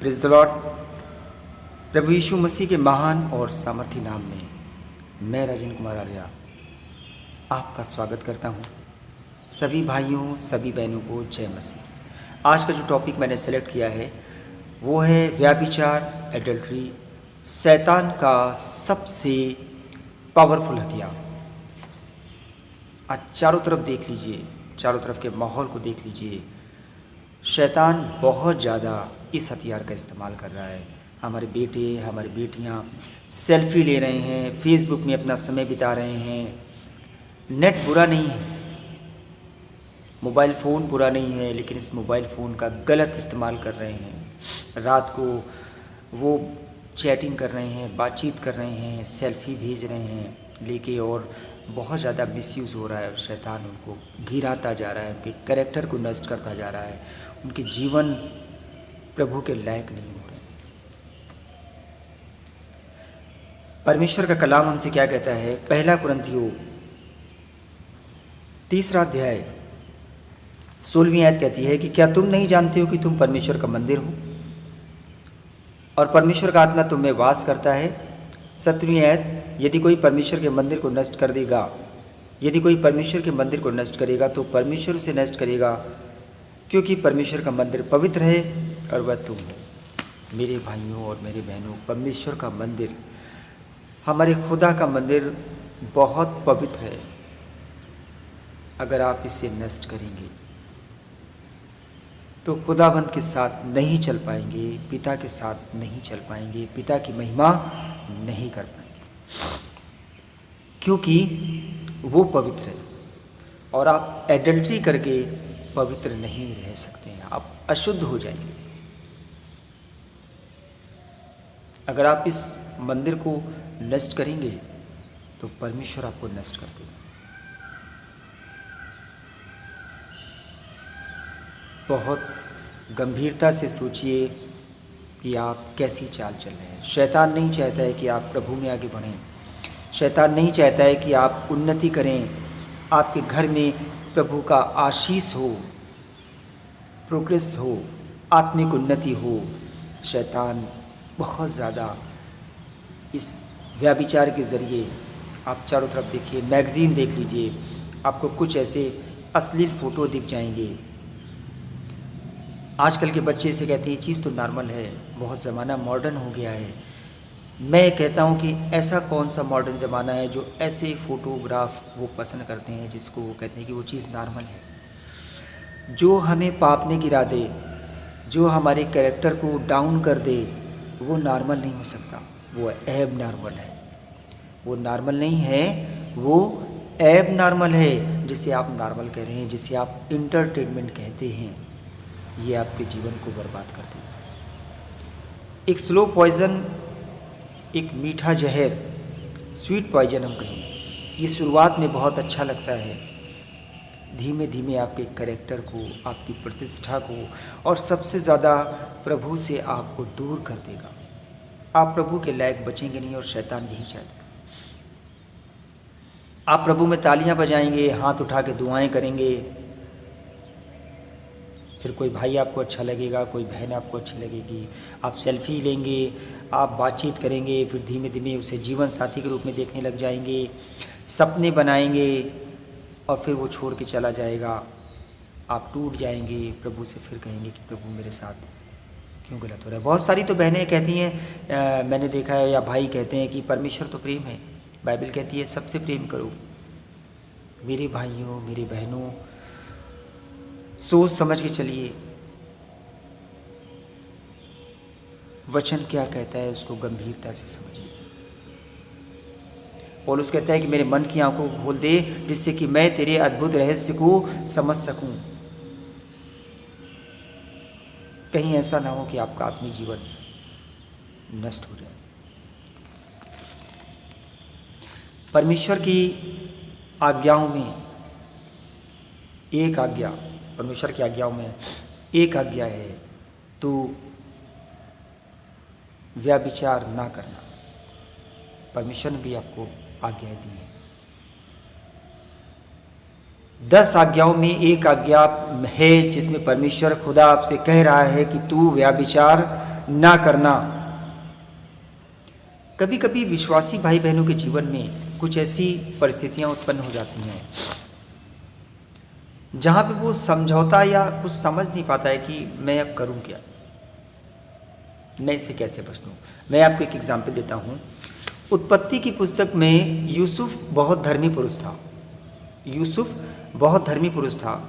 Praise the lord. प्रभु यीशु मसीह के महान और सामर्थी नाम में मैं राजन कुमार आर्या आपका स्वागत करता हूं। सभी भाइयों सभी बहनों को जय मसीह। आज का जो टॉपिक मैंने सेलेक्ट किया है वो है व्यभिचार, एडल्ट्री, शैतान का सबसे पावरफुल हथियार। आज चारों तरफ देख लीजिए, चारों तरफ के माहौल को देख लीजिए। शैतान बहुत ज़्यादा इस हथियार का इस्तेमाल कर रहा है। हमारे बेटे हमारी बेटियां सेल्फी ले रहे हैं, फेसबुक में अपना समय बिता रहे हैं। नेट बुरा नहीं है, मोबाइल फ़ोन बुरा नहीं है, लेकिन इस मोबाइल फ़ोन का गलत इस्तेमाल कर रहे हैं। रात को वो चैटिंग कर रहे हैं, बातचीत कर रहे हैं, सेल्फी भेज रहे हैं लेके, और बहुत ज़्यादा मिसयूज़ हो रहा है। और शैतान उनको गिराता जा रहा है, उनके कैरेक्टर को नष्ट करता जा रहा है, उनके जीवन प्रभु के लायक नहीं हो रहे। परमेश्वर का कलाम हमसे क्या कहता है? पहला कुरिन्थियों 3 अध्याय 16वीं आयत कहती है कि क्या तुम नहीं जानते हो कि तुम परमेश्वर का मंदिर हो और परमेश्वर का आत्मा तुम में वास करता है। 7वीं आयत, यदि कोई परमेश्वर के मंदिर को नष्ट कर देगा, यदि कोई परमेश्वर के मंदिर को नष्ट करेगा तो परमेश्वर उसे नष्ट करेगा, क्योंकि परमेश्वर का मंदिर पवित्र है और वह तुम हो। मेरे भाइयों और मेरे बहनों, परमेश्वर का मंदिर, हमारे खुदा का मंदिर बहुत पवित्र है। अगर आप इसे नष्ट करेंगे तो खुदाबंद के साथ नहीं चल पाएंगे, पिता के साथ नहीं चल पाएंगे, पिता की महिमा नहीं कर पाएंगे, क्योंकि वो पवित्र है। और आप एडल्ट्री करके पवित्र नहीं रह सकते हैं, आप अशुद्ध हो जाएंगे। अगर आप इस मंदिर को नष्ट करेंगे तो परमेश्वर आपको नष्ट कर देगा। बहुत गंभीरता से सोचिए कि आप कैसी चाल चल रहे हैं। शैतान नहीं चाहता है कि आप प्रभु में आगे बढ़ें। शैतान नहीं चाहता है कि आप उन्नति करें, आपके घर में प्रभु का आशीष हो, प्रोग्रेस हो, आत्मिक उन्नति हो। शैतान बहुत ज़्यादा इस व्यभिचार के ज़रिए, आप चारों तरफ देखिए, मैगज़ीन देख लीजिए, आपको कुछ ऐसे अश्लील फ़ोटो दिख जाएंगे। आजकल के बच्चे इसे कहते हैं ये चीज़ तो नॉर्मल है, बहुत ज़माना मॉडर्न हो गया है। मैं कहता हूँ कि ऐसा कौन सा मॉडर्न ज़माना है जो ऐसे फ़ोटोग्राफ वो पसंद करते हैं, जिसको वो कहते हैं कि वो चीज़ नॉर्मल है। जो हमें पाप में गिरा दे, जो हमारे कैरेक्टर को डाउन कर दे, वो नॉर्मल नहीं हो सकता, वो एब नॉर्मल है। वो नॉर्मल नहीं है, वो एब नॉर्मल है, जिसे आप नॉर्मल कह रहे हैं, जिसे आप इंटरटेनमेंट कहते हैं। ये आपके जीवन को बर्बाद कर देगा। एक स्लो पॉइज़न, एक मीठा जहर, स्वीट पॉइजन हम कहें, ये शुरुआत में बहुत अच्छा लगता है, धीमे धीमे आपके कैरेक्टर को, आपकी प्रतिष्ठा को, और सबसे ज़्यादा प्रभु से आपको दूर कर देगा। आप प्रभु के लायक बचेंगे नहीं, और शैतान यही चाहता है। आप प्रभु में तालियां बजाएंगे, हाथ उठा के दुआएं करेंगे, फिर कोई भाई आपको अच्छा लगेगा, कोई बहन आपको अच्छी लगेगी, आप सेल्फी लेंगे, आप बातचीत करेंगे, फिर धीमे धीमे उसे जीवन साथी के रूप में देखने लग जाएंगे, सपने बनाएंगे, और फिर वो छोड़ के चला जाएगा। आप टूट जाएंगे, प्रभु से फिर कहेंगे कि प्रभु मेरे साथ क्यों गलत हो रहा है। बहुत सारी तो बहनें कहती हैं, मैंने देखा है, या भाई कहते हैं कि परमेश्वर तो प्रेम है, बाइबल कहती है सबसे प्रेम करो। मेरे भाइयों मेरी बहनों, सोच समझ के चलिए, वचन क्या कहता है उसको गंभीरता से समझिए। पौलुस कहता है कि मेरे मन की आंखों को खोल दे, जिससे कि मैं तेरे अद्भुत रहस्य को समझ सकूं। कहीं ऐसा ना हो कि आपका आत्मिक जीवन नष्ट हो जाए। परमेश्वर की आज्ञाओं में एक आज्ञा, परमेश्वर की आज्ञाओं में एक आज्ञा है, तू व्यभिचार ना करना। परमेश्वर ने भी आपको आज्ञाएं दी हैं। 10 आज्ञाओं में एक आज्ञा है जिसमें परमेश्वर खुदा आपसे कह रहा है कि तू व्यभिचार ना करना। कभी कभी विश्वासी भाई बहनों के जीवन में कुछ ऐसी परिस्थितियां उत्पन्न हो जाती हैं जहां पे वो समझौता या कुछ समझ नहीं पाता है कि मैं अब करूं क्या, मैं इसे कैसे बच लूं। मैं आपको एक एग्जाम्पल देता हूं। उत्पत्ति की पुस्तक में यूसुफ बहुत धर्मी पुरुष था। यूसुफ बहुत धर्मी पुरुष था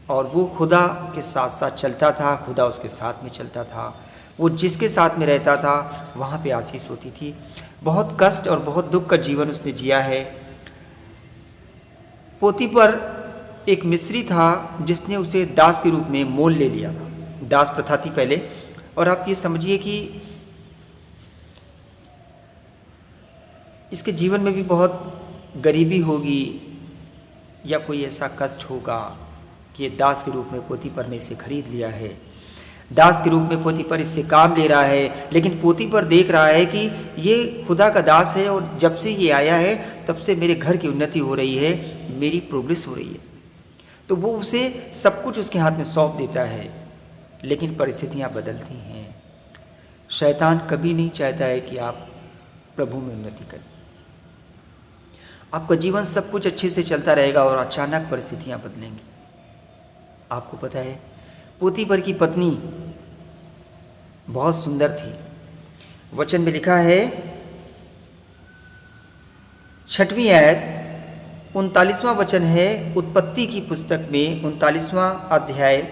और वो खुदा के साथ साथ चलता था, खुदा उसके साथ में चलता था। वो जिसके साथ में रहता था वहाँ पे आशीष होती थी। बहुत कष्ट और बहुत दुख का जीवन उसने जिया है। पोतीफर एक मिस्री था जिसने उसे दास के रूप में मोल ले लिया था। दास प्रथा थी पहले। और आप ये समझिए कि इसके जीवन में भी बहुत गरीबी होगी या कोई ऐसा कष्ट होगा कि दास के रूप में पोतीफर ने इसे खरीद लिया है। दास के रूप में पोतीफर इससे काम ले रहा है, लेकिन पोतीफर देख रहा है कि ये खुदा का दास है और जब से ये आया है तब से मेरे घर की उन्नति हो रही है, मेरी प्रोग्रेस हो रही है। तो वो उसे सब कुछ उसके हाथ में सौंप देता है। लेकिन परिस्थितियां बदलती हैं। शैतान कभी नहीं चाहता है कि आप प्रभु में उन्नति करें। आपका जीवन सब कुछ अच्छे से चलता रहेगा और अचानक परिस्थितियां बदलेंगी। आपको पता है पोतीफर की पत्नी बहुत सुंदर थी। वचन में लिखा है 6वीं आयत 39वां वचन है उत्पत्ति की पुस्तक में 39वां अध्याय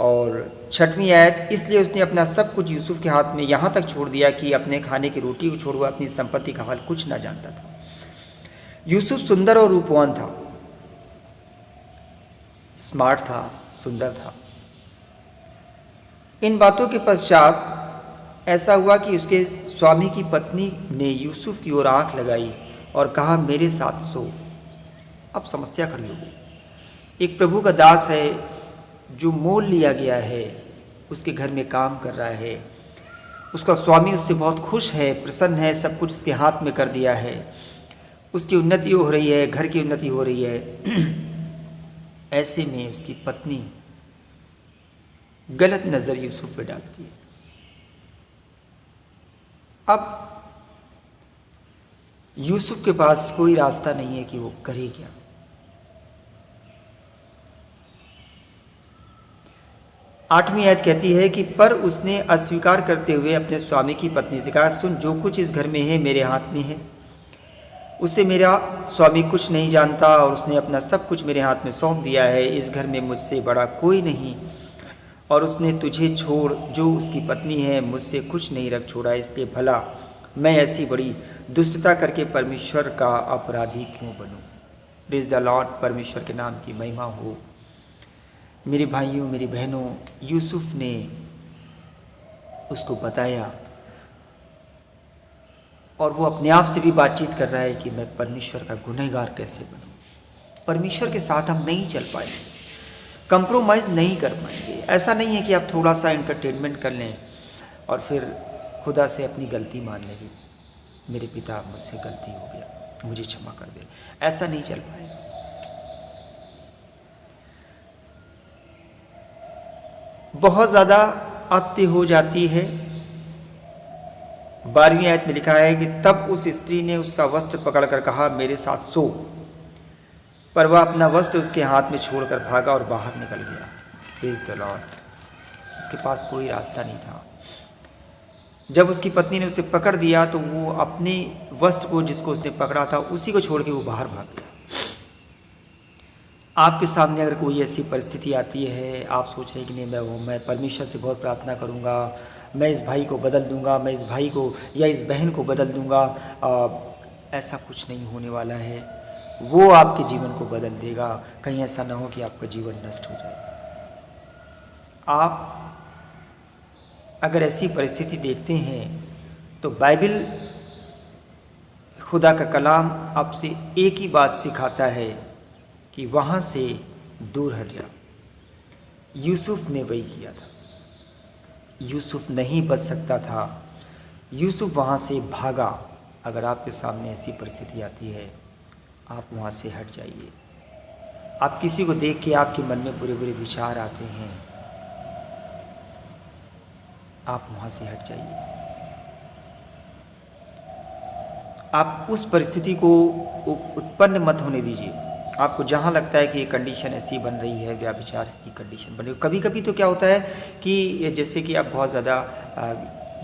और 6वीं आयत। इसलिए उसने अपना सब कुछ यूसुफ के हाथ में यहाँ तक छोड़ दिया कि अपने खाने की रोटी को छोड़ अपनी संपत्ति का हाल कुछ ना जानता था। यूसुफ सुंदर और रूपवान था, स्मार्ट था, सुंदर था। इन बातों के पश्चात ऐसा हुआ कि उसके स्वामी की पत्नी ने यूसुफ की ओर आंख लगाई और कहा मेरे साथ सो। अब समस्या खड़ी हो गई। एक प्रभु का दास है जो मोल लिया गया है, उसके घर में काम कर रहा है, उसका स्वामी उससे बहुत खुश है, प्रसन्न है, सब कुछ उसके हाथ में कर दिया है, उसकी उन्नति हो रही है, घर की उन्नति हो रही है। ऐसे में उसकी पत्नी गलत नज़र यूसुफ पे डालती है। अब यूसुफ के पास कोई रास्ता नहीं है कि वो करे क्या। आठवीं आयत कहती है कि पर उसने अस्वीकार करते हुए अपने स्वामी की पत्नी से कहा सुन, जो कुछ इस घर में है मेरे हाथ में है, उससे मेरा स्वामी कुछ नहीं जानता और उसने अपना सब कुछ मेरे हाथ में सौंप दिया है। इस घर में मुझसे बड़ा कोई नहीं और उसने तुझे छोड़ जो उसकी पत्नी है मुझसे कुछ नहीं रख छोड़ा। इसलिए भला मैं ऐसी बड़ी दुष्टता करके परमेश्वर का अपराधी क्यों बनूं। Praise the Lord. परमेश्वर के नाम की महिमा हो। मेरे भाइयों, मेरी बहनों, यूसुफ ने उसको बताया और वो अपने आप से भी बातचीत कर रहा है कि मैं परमेश्वर का गुनहगार कैसे बनूं। परमेश्वर के साथ हम नहीं चल पाएंगे, कंप्रोमाइज़ नहीं कर पाएंगे। ऐसा नहीं है कि आप थोड़ा सा एंटरटेनमेंट कर लें और फिर खुदा से अपनी गलती मान लेंगे, मेरे पिता मुझसे गलती हो गया, मुझे क्षमा कर दे। ऐसा नहीं चल पाएगा। बहुत ज़्यादा अति हो जाती है। 12वीं आयत में लिखा है कि तब उस स्त्री ने उसका वस्त्र पकड़कर कहा मेरे साथ सो, पर वह अपना वस्त्र उसके हाथ में छोड़कर भागा और बाहर निकल गया। Praise the Lord. उसके पास कोई रास्ता नहीं था। जब उसकी पत्नी ने उसे पकड़ दिया तो वो अपने वस्त्र को जिसको उसने पकड़ा था उसी को छोड़ के वो बाहर भाग गया। आपके सामने अगर कोई ऐसी परिस्थिति आती है, आप सोच रहे हैं कि नहीं मैं परमेश्वर से बहुत प्रार्थना करूंगा, मैं इस भाई को बदल दूंगा, मैं इस भाई को या इस बहन को बदल दूंगा, ऐसा कुछ नहीं होने वाला है। वो आपके जीवन को बदल देगा। कहीं ऐसा ना हो कि आपका जीवन नष्ट हो जाए। आप अगर ऐसी परिस्थिति देखते हैं तो बाइबल, खुदा का कलाम आपसे एक ही बात सिखाता है कि वहाँ से दूर हट जा। यूसुफ ने वही किया था। यूसुफ नहीं बच सकता था, यूसुफ वहाँ से भागा। अगर आपके सामने ऐसी परिस्थिति आती है, आप वहाँ से हट जाइए। आप किसी को देख के आपके मन में बुरे बुरे विचार आते हैं, आप वहाँ से हट जाइए। आप उस परिस्थिति को उत्पन्न मत होने दीजिए। आपको जहाँ लगता है कि ये कंडीशन ऐसी बन रही है, व्यभिचार की कंडीशन बन रही है। कभी कभी तो क्या होता है कि जैसे कि आप बहुत ज़्यादा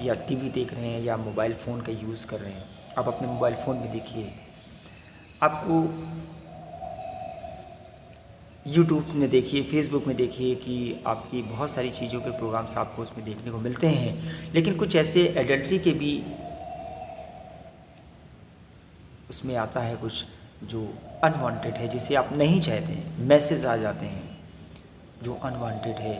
या टीवी देख रहे हैं या मोबाइल फ़ोन का यूज़ कर रहे हैं, आप अपने मोबाइल फ़ोन में देखिए, आपको यूट्यूब में देखिए, फेसबुक में देखिए कि आपकी बहुत सारी चीज़ों के प्रोग्राम्स आपको उसमें देखने को मिलते हैं। लेकिन कुछ ऐसे एडल्ट्री के भी उसमें आता है कुछ जो अनवांटेड है, जिसे आप नहीं चाहते हैं, मैसेज आ जाते हैं जो अनवांटेड है,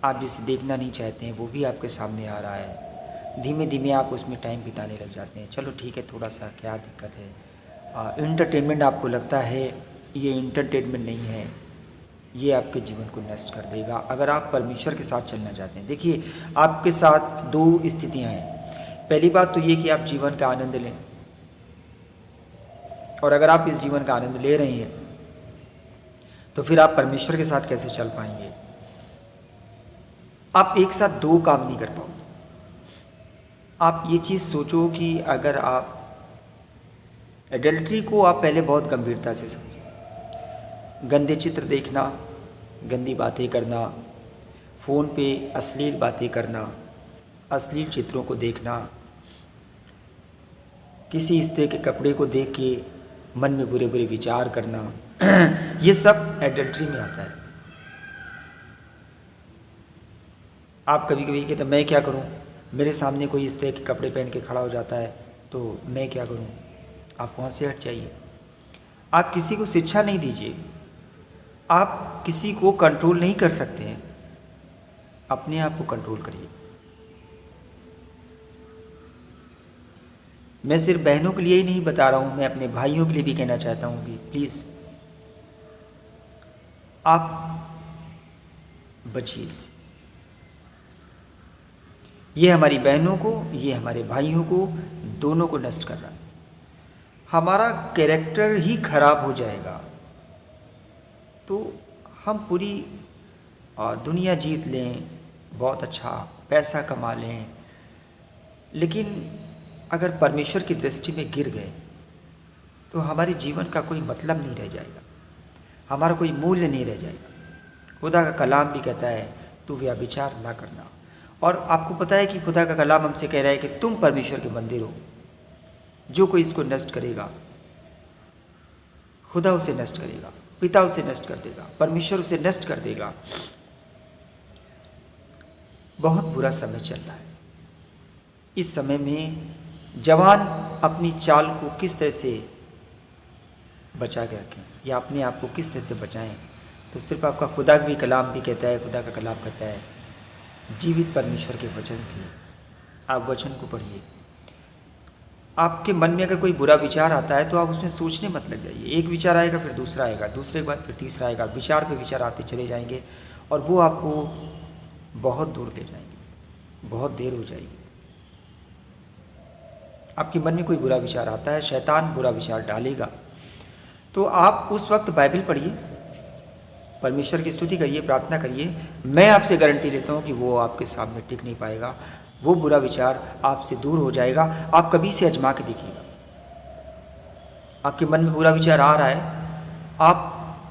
आप जिसे देखना नहीं चाहते हैं वो भी आपके सामने आ रहा है। धीमे धीमे आप उसमें टाइम बिताने लग जाते हैं। चलो ठीक है, थोड़ा सा क्या दिक्कत है। इंटरटेनमेंट आपको लगता है ये इंटरटेनमेंट नहीं है, ये आपके जीवन को नष्ट कर देगा। अगर आप परमेश्वर के साथ चलना चाहते हैं, देखिए आपके साथ दो स्थितियां हैं। पहली बात तो ये कि आप जीवन का आनंद लें, और अगर आप इस जीवन का आनंद ले रहे हैं तो फिर आप परमेश्वर के साथ कैसे चल पाएंगे। आप एक साथ दो काम नहीं कर पाओगे। आप ये चीज़ सोचो कि अगर आप एडल्ट्री को आप पहले बहुत गंभीरता से समझें। गंदे चित्र देखना, गंदी बातें करना, फ़ोन पे अश्लील बातें करना, अश्लील चित्रों को देखना, किसी स्त्री के कपड़े को देख के मन में बुरे बुरे विचार करना, ये सब एडल्ट्री में आता है। आप कभी कभी कहते मैं क्या करूं, मेरे सामने कोई इस तरह के कपड़े पहन के खड़ा हो जाता है तो मैं क्या करूं। आप वहाँ से हट जाइए। आप किसी को शिक्षा नहीं दीजिए, आप किसी को कंट्रोल नहीं कर सकते हैं, अपने आप को कंट्रोल करिए। मैं सिर्फ बहनों के लिए ही नहीं बता रहा हूँ, मैं अपने भाइयों के लिए भी कहना चाहता हूँ कि प्लीज़ आप बचिए इससे। ये हमारी बहनों को, ये हमारे भाइयों को, दोनों को नष्ट कर रहा है। हमारा कैरेक्टर ही खराब हो जाएगा। तो हम पूरी दुनिया जीत लें, बहुत अच्छा पैसा कमा लें, लेकिन अगर परमेश्वर की दृष्टि में गिर गए तो हमारे जीवन का कोई मतलब नहीं रह जाएगा, हमारा कोई मूल्य नहीं रह जाएगा। खुदा का कलाम भी कहता है तू व्यभिचार ना करना। और आपको पता है कि खुदा का कलाम हमसे कह रहा है कि तुम परमेश्वर के मंदिर हो। जो कोई इसको नष्ट करेगा, खुदा उसे नष्ट करेगा, पिता उसे नष्ट कर देगा, परमेश्वर उसे नष्ट कर देगा। बहुत बुरा समय चल रहा है। इस समय में जवान अपनी चाल को किस तरह से बचा के रखें या अपने आप को किस तरह से बचाएं, तो सिर्फ आपका खुदा भी कलाम भी कहता है, खुदा का कलाम कहता है जीवित परमेश्वर के वचन से आप वचन को पढ़िए। आपके मन में अगर कोई बुरा विचार आता है तो आप उसमें सोचने मत लग जाइए। एक विचार आएगा, फिर दूसरा आएगा, दूसरे के बाद फिर तीसरा आएगा, विचार पे विचार आते चले जाएंगे और वो आपको बहुत दूर ले जाएंगे, बहुत देर हो जाएगी। आपके मन में कोई बुरा विचार आता है, शैतान बुरा विचार डालेगा, तो आप उस वक्त बाइबल पढ़िए, परमेश्वर की स्तुति करिए, प्रार्थना करिए। मैं आपसे गारंटी लेता हूँ कि वो आपके सामने टिक नहीं पाएगा, वो बुरा विचार आपसे दूर हो जाएगा। आप कभी से आजमा के देखिएगा। आपके मन में बुरा विचार आ रहा है, आप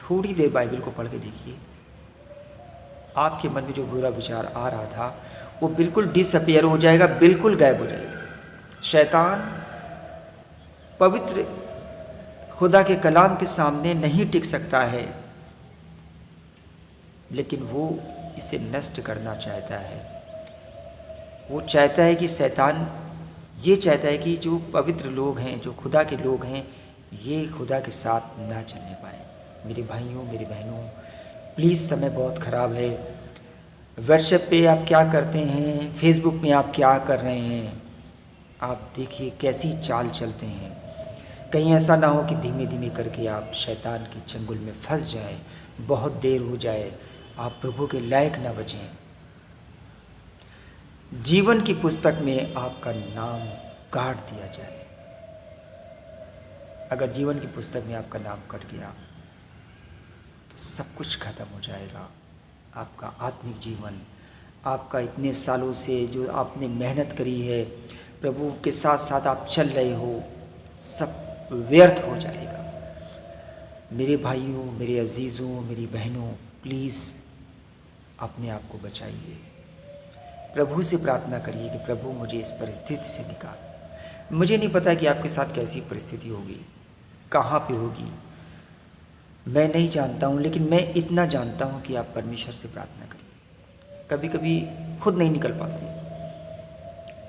थोड़ी देर बाइबल को पढ़ के देखिए। आपके मन में जो बुरा विचार आ रहा था वो बिल्कुल डिसअपियर हो जाएगा, बिल्कुल गायब हो जाएगा। शैतान पवित्र खुदा के कलाम के सामने नहीं टिक सकता है, लेकिन वो इसे नष्ट करना चाहता है। वो चाहता है कि शैतान ये चाहता है कि जो पवित्र लोग हैं, जो खुदा के लोग हैं, ये खुदा के साथ ना चलने पाए। मेरे भाइयों, मेरी बहनों, प्लीज़ समय बहुत ख़राब है। व्हाट्सएप पे आप क्या करते हैं, फेसबुक में आप क्या कर रहे हैं, आप देखिए कैसी चाल चलते हैं। कहीं ऐसा ना हो कि धीमे धीमे करके आप शैतान के चंगुल में फंस जाएं, बहुत देर हो जाए, आप प्रभु के लायक ना बचें। जीवन की पुस्तक में आपका नाम काट दिया जाए। अगर जीवन की पुस्तक में आपका नाम कट गया तो सब कुछ खत्म हो जाएगा। आपका आत्मिक जीवन, आपका इतने सालों से जो आपने मेहनत करी है, प्रभु के साथ साथ आप चल रहे हो, सब व्यर्थ हो जाएगा। मेरे भाइयों, मेरे अजीज़ों, मेरी बहनों, प्लीज़ अपने आप को बचाइए। प्रभु से प्रार्थना करिए कि प्रभु मुझे इस परिस्थिति से निकाल। मुझे नहीं पता कि आपके साथ कैसी परिस्थिति होगी, कहाँ पे होगी, मैं नहीं जानता हूँ, लेकिन मैं इतना जानता हूँ कि आप परमेश्वर से प्रार्थना करिए। कभी कभी खुद नहीं निकल पाते,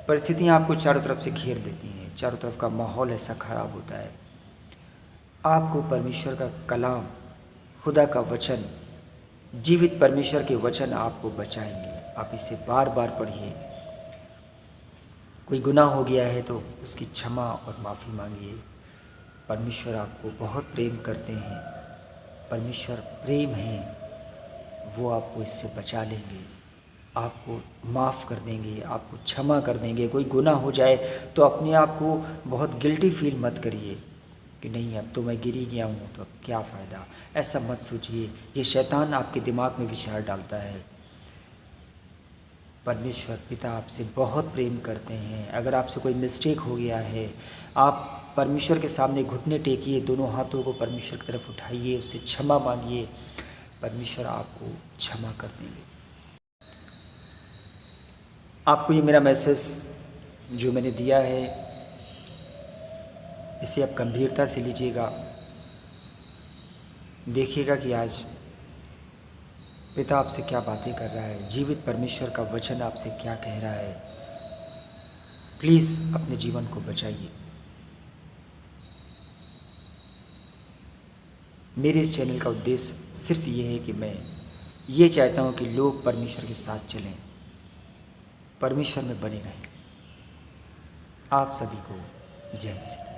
परिस्थितियाँ आपको चारों तरफ से घेर देती हैं, चारों तरफ का माहौल ऐसा ख़राब होता है। आपको परमेश्वर का कलाम, खुदा का वचन, जीवित परमेश्वर के वचन आपको बचाएंगे। आप इसे बार बार पढ़िए। कोई गुनाह हो गया है तो उसकी क्षमा और माफ़ी मांगिए। परमेश्वर आपको बहुत प्रेम करते हैं, परमेश्वर प्रेम है, वो आपको इससे बचा लेंगे, आपको माफ़ कर देंगे, आपको क्षमा कर देंगे। कोई गुनाह हो जाए तो अपने आप को बहुत गिल्टी फील मत करिए कि नहीं अब तो मैं गिरी गया हूँ तो अब क्या फ़ायदा, ऐसा मत सोचिए। ये शैतान आपके दिमाग में विचार डालता है। परमेश्वर पिता आपसे बहुत प्रेम करते हैं। अगर आपसे कोई मिस्टेक हो गया है, आप परमेश्वर के सामने घुटने टेकिए, दोनों हाथों को परमेश्वर की तरफ उठाइए, उससे क्षमा मांगिए, परमेश्वर आपको क्षमा कर देंगे। आपको ये मेरा मैसेज जो मैंने दिया है, इसे आप गंभीरता से लीजिएगा। देखिएगा कि आज पिता आपसे क्या बातें कर रहा है, जीवित परमेश्वर का वचन आपसे क्या कह रहा है। प्लीज़ अपने जीवन को बचाइए। मेरे इस चैनल का उद्देश्य सिर्फ ये है कि मैं ये चाहता हूँ कि लोग परमेश्वर के साथ चलें, परमेश्वर में बने रहें। आप सभी को जय मसीह।